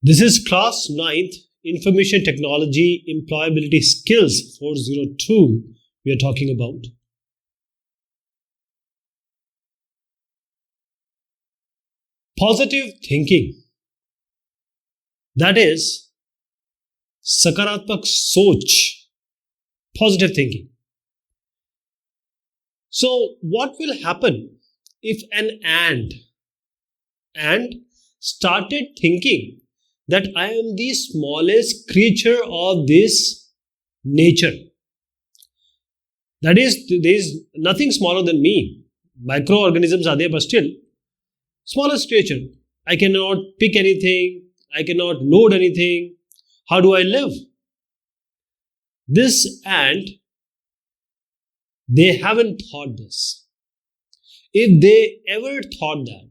This is class 9th Information Technology Employability Skills 402 we are talking about. Positive thinking, that is sakaratmak soch, positive thinking. So what will happen if an ant started thinking that I am the smallest creature of this nature? That is, there is nothing smaller than me. Microorganisms are there, but still, smallest creature. I cannot pick anything. I cannot load anything. How do I live? This ant, they haven't thought this. If they ever thought that,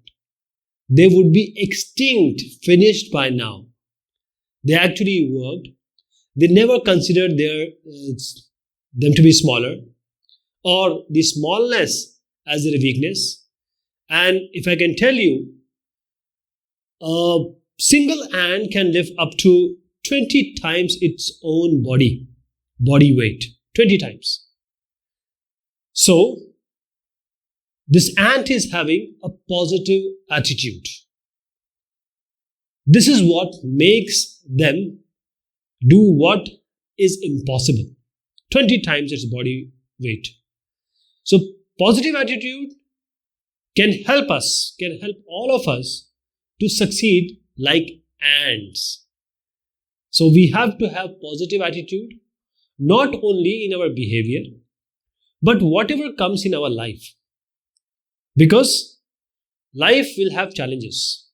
they would be extinct, finished by now. They actually worked. They never considered them to be smaller or the smallness as their weakness. And if I can tell you, a single ant can lift up to 20 times its own body weight, 20 times. So, this ant is having a positive attitude. This is what makes them do what is impossible, 20 times its body weight. So, positive attitude can help us, can help all of us to succeed like ants. So, we have to have positive attitude not only in our behavior, but whatever comes in our life. Because life will have challenges.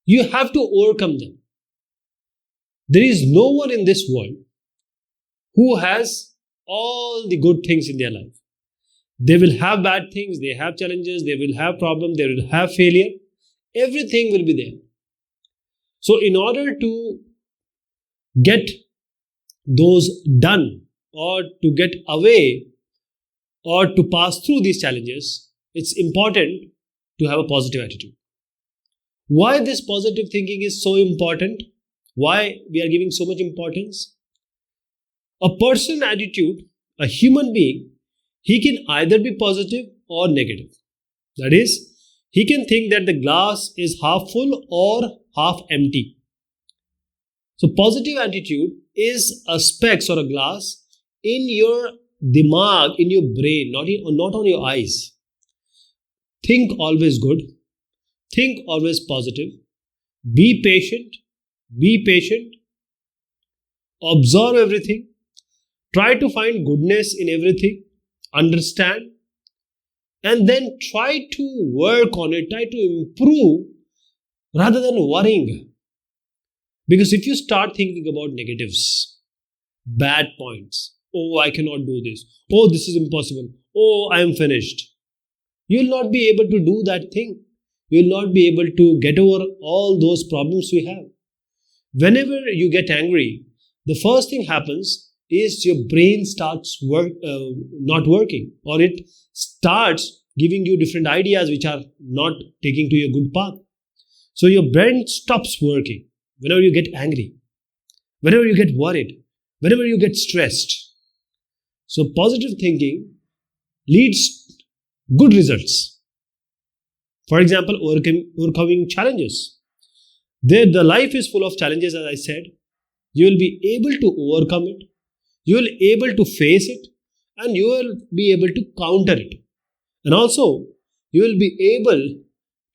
You have to overcome them. There is no one in this world who has all the good things in their life. They will have bad things, they have challenges, they will have problems, they will have failure. Everything will be there. So, in order to get those done or to get away or to pass through these challenges, it's important to have a positive attitude. Why this positive thinking is so important? Why we are giving so much importance? A person attitude, a human being, he can either be positive or negative. That is, he can think that the glass is half full or half empty. So positive attitude is a specs or a glass in your dimag, in your brain, not on your eyes. Think always good. Think always positive. Be patient. Be patient. Observe everything. Try to find goodness in everything. Understand. And then try to work on it. Try to improve rather than worrying. Because if you start thinking about negatives, bad points, oh, I cannot do this. Oh, this is impossible. Oh, I am finished. You will not be able to do that thing. You will not be able to get over all those problems you have. Whenever you get angry, the first thing happens is your brain starts not working, or it starts giving you different ideas which are not taking to your good path. So your brain stops working whenever you get angry, whenever you get worried, whenever you get stressed. So positive thinking leads good results. For example, overcoming challenges. The life is full of challenges, as I said. You will be able to overcome it. You will be able to face it. And you will be able to counter it. And also, you will be able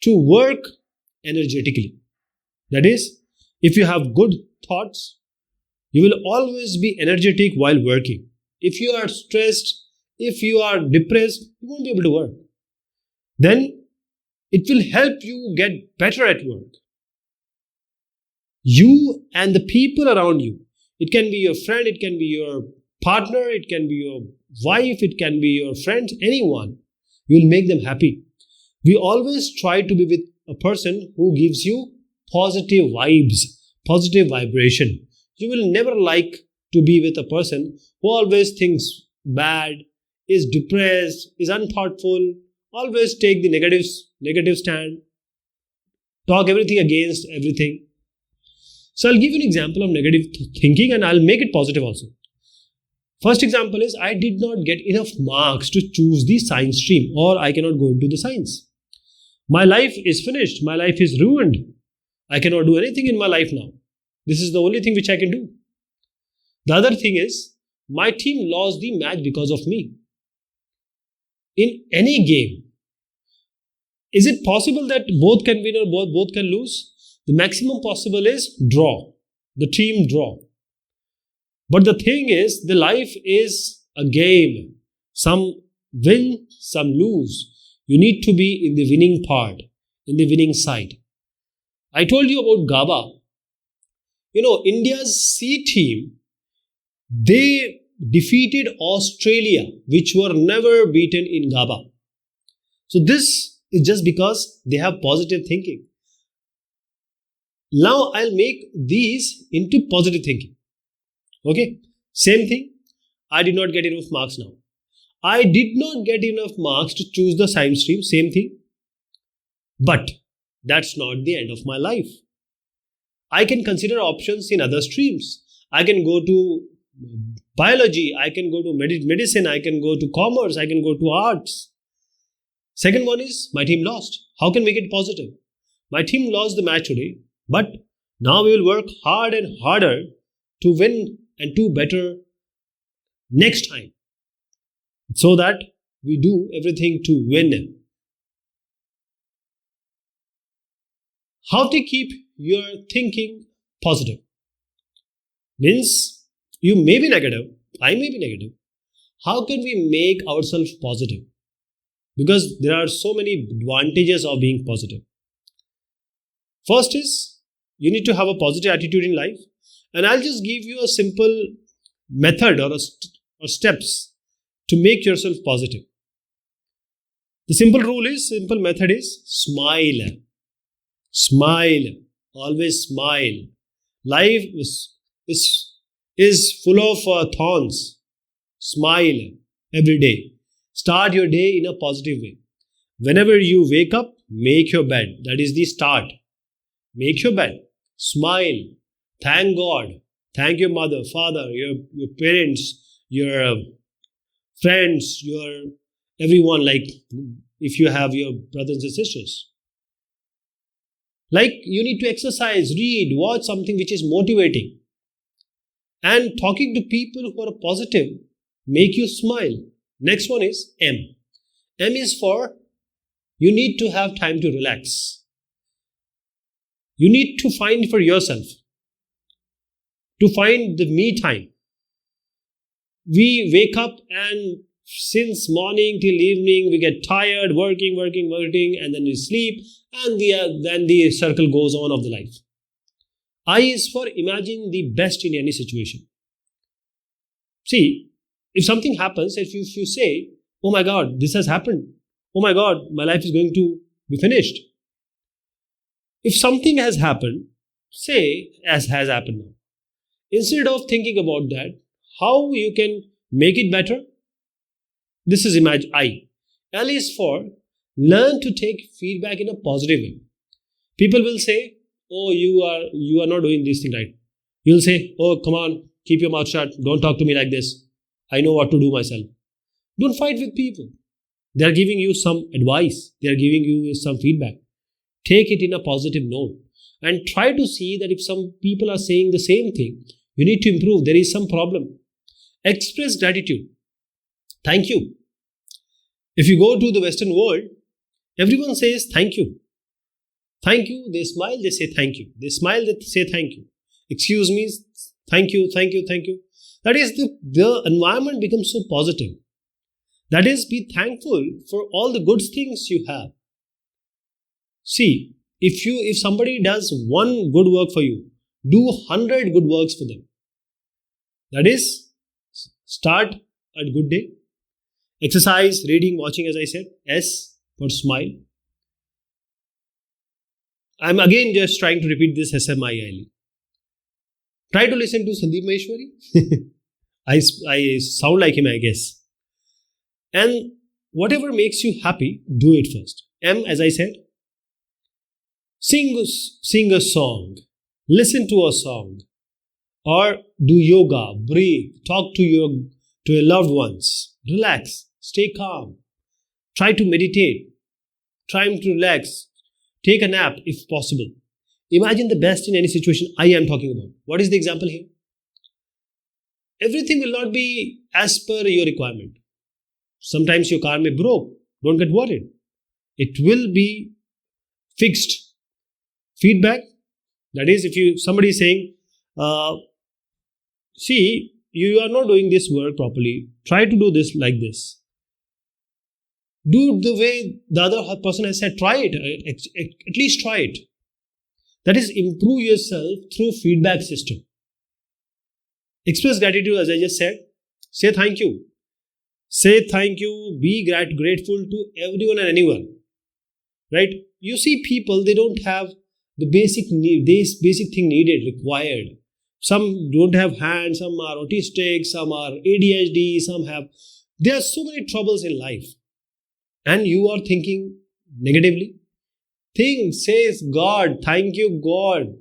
to work energetically. That is, if you have good thoughts, you will always be energetic while working. If you are stressed, if you are depressed, you won't be able to work. Then it will help you get better at work. You and the people around you. It can be your friend, it can be your partner, it can be your wife, it can be your friends, anyone. You will make them happy. We always try to be with a person who gives you positive vibes, positive vibration. You will never like to be with a person who always thinks bad, is depressed, is unthoughtful, always take the negative stand. talk everything against everything. So I'll give you an example of negative thinking and I'll make it positive also. First example is I did not get enough marks to choose the science stream, or I cannot go into the science. My life is finished. My life is ruined. I cannot do anything in my life now. This is the only thing which I can do. The other thing is my team lost the match because of me. In any game, is it possible that both can win or both can lose? The maximum possible is draw. The team draw. But the thing is, the life is a game. Some win, some lose. You need to be in the winning part, in the winning side. I told you about GABA. India's C team, they defeated Australia, which were never beaten in GABA. So this is just because they have positive thinking. Now I'll make these into positive thinking. Okay, same thing. I did not get enough marks now. I did not get enough marks to choose the science stream, same thing. But that's not the end of my life. I can consider options in other streams. I can go to biology, I can go to medicine, I can go to commerce, I can go to arts. Second one is my team lost. How can we make it positive? My team lost the match today, but now we will work hard and harder to win and do better next time, so that we do everything to win. How to keep your thinking positive? Means you may be negative, I may be negative. How can we make ourselves positive? Because there are so many advantages of being positive. First is you need to have a positive attitude in life. And I'll just give you a simple method or steps to make yourself positive. The simple method is smile. Smile. Always smile. Life is full of thorns. Smile every day. Start your day in a positive way. Whenever you wake up, make your bed. That is the start. Make your bed. Smile. Thank God. Thank your mother, father, your parents, your friends, your everyone, like if you have your brothers and sisters. Like you need to exercise, read, watch something which is motivating. And talking to people who are positive make you smile. Next one is M. M is for you need to have time to relax. You need to find for yourself. To find the me time. We wake up and since morning till evening we get tired, working, and then we sleep, and then the circle goes on of the life. I is for imagine the best in any situation. See, if something happens, if you say, oh my God, this has happened. Oh my God, my life is going to be finished. If something has happened, say as has happened now. Instead of thinking about that, how you can make it better? This is imagine I. L is for learn to take feedback in a positive way. People will say, oh, you are not doing this thing right. You'll say, oh, come on, keep your mouth shut. Don't talk to me like this. I know what to do myself. Don't fight with people. They are giving you some advice. They are giving you some feedback. Take it in a positive note and try to see that if some people are saying the same thing, you need to improve. There is some problem. Express gratitude. Thank you. If you go to the Western world, everyone says thank you. Thank you. They smile, they say thank you. They smile, they say thank you. Excuse me, thank you. That is, the environment becomes so positive. That is, be thankful for all the good things you have. See, if somebody does one good work for you, do 100 good works for them. That is, start a good day. Exercise, reading, watching, as I said. S for smile. I'm again just trying to repeat this SMILE. Try to listen to Sandeep Maheshwari. I sound like him, I guess. And whatever makes you happy, do it first. M, as I said. Sing a song, listen to a song, or do yoga, breathe, talk to your loved ones, relax, stay calm, try to meditate, try to relax, take a nap if possible. Imagine the best in any situation I am talking about. What is the example here? Everything will not be as per your requirement. Sometimes your car may broke. Don't get worried. It will be fixed. Feedback, that is, if somebody is saying, see, you are not doing this work properly. Try to do this like this. Do the way the other person has said. Try it. At least try it. That is, improve yourself through feedback system. Express gratitude, as I just said. Say thank you. Say thank you. Be grateful to everyone and anyone. Right? You see people, they don't have the basic thing needed, required. Some don't have hands, some are autistic, some are ADHD, some have... There are so many troubles in life. And you are thinking negatively. Think, says God, thank you God.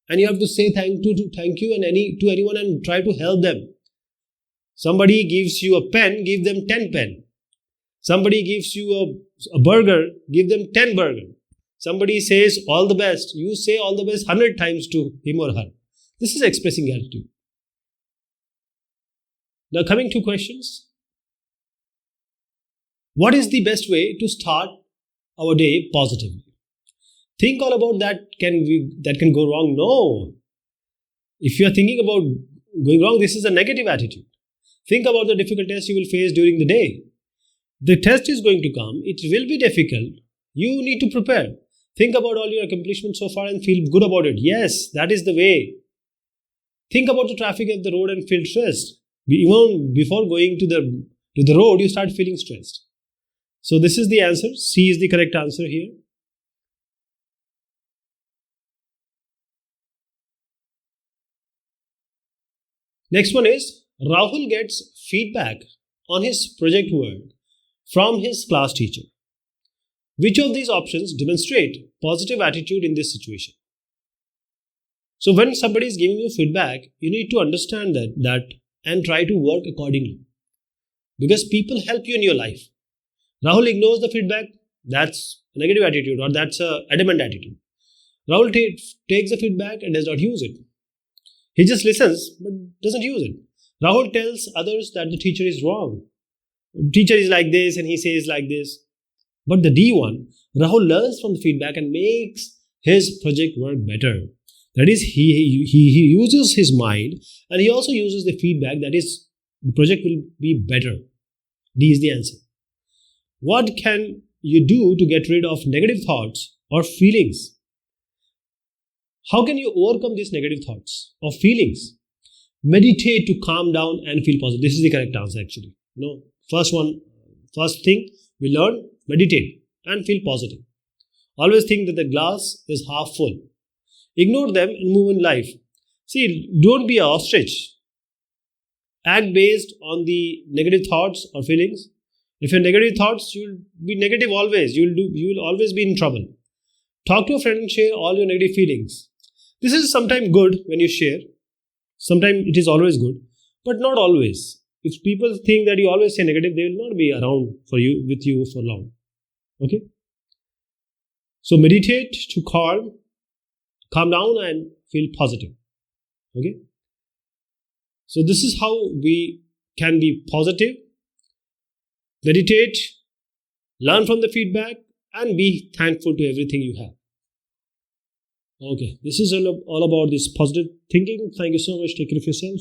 And you have to say thank you and to anyone and try to help them. Somebody gives you a pen, give them 10 pen. Somebody gives you a burger, give them 10 burger. Somebody says all the best, you say all the best 100 times to him or her. This is expressing gratitude. Now coming to questions. What is the best way to start our day positively? Think all about that can go wrong. No. If you are thinking about going wrong, this is a negative attitude. Think about the difficult test you will face during the day. The test is going to come. It will be difficult. You need to prepare. Think about all your accomplishments so far and feel good about it. Yes, that is the way. Think about the traffic of the road and feel stressed. Even before going to the road, you start feeling stressed. So this is the answer. C is the correct answer here. Next one is, Rahul gets feedback on his project work from his class teacher. Which of these options demonstrate positive attitude in this situation? So when somebody is giving you feedback, you need to understand that and try to work accordingly. Because people help you in your life. Rahul ignores the feedback, that's a negative attitude or that's an adamant attitude. Rahul takes the feedback and does not use it. He just listens but doesn't use it. Rahul tells others that the teacher is wrong. The teacher is like this and he says like this. But the D1, Rahul learns from the feedback and makes his project work better. That is, he uses his mind and he also uses the feedback, that is, the project will be better. D is the answer. What can you do to get rid of negative thoughts or feelings? How can you overcome these negative thoughts or feelings? Meditate to calm down and feel positive. This is the correct answer actually. First thing we learn, meditate and feel positive. Always think that the glass is half full. Ignore them and move in life. See, don't be an ostrich. Act based on the negative thoughts or feelings. If you have negative thoughts, you will be negative always. You will always be in trouble. Talk to a friend and share all your negative feelings. This is sometimes good when you share. Sometimes it is always good, but not always. If people think that you always say negative, they will not be around with you for long. Okay? So meditate to calm down and feel positive. Okay? So this is how we can be positive. Meditate, learn from the feedback and be thankful to everything you have. Okay, this is all about this positive thinking. Thank you so much. Take care of yourself.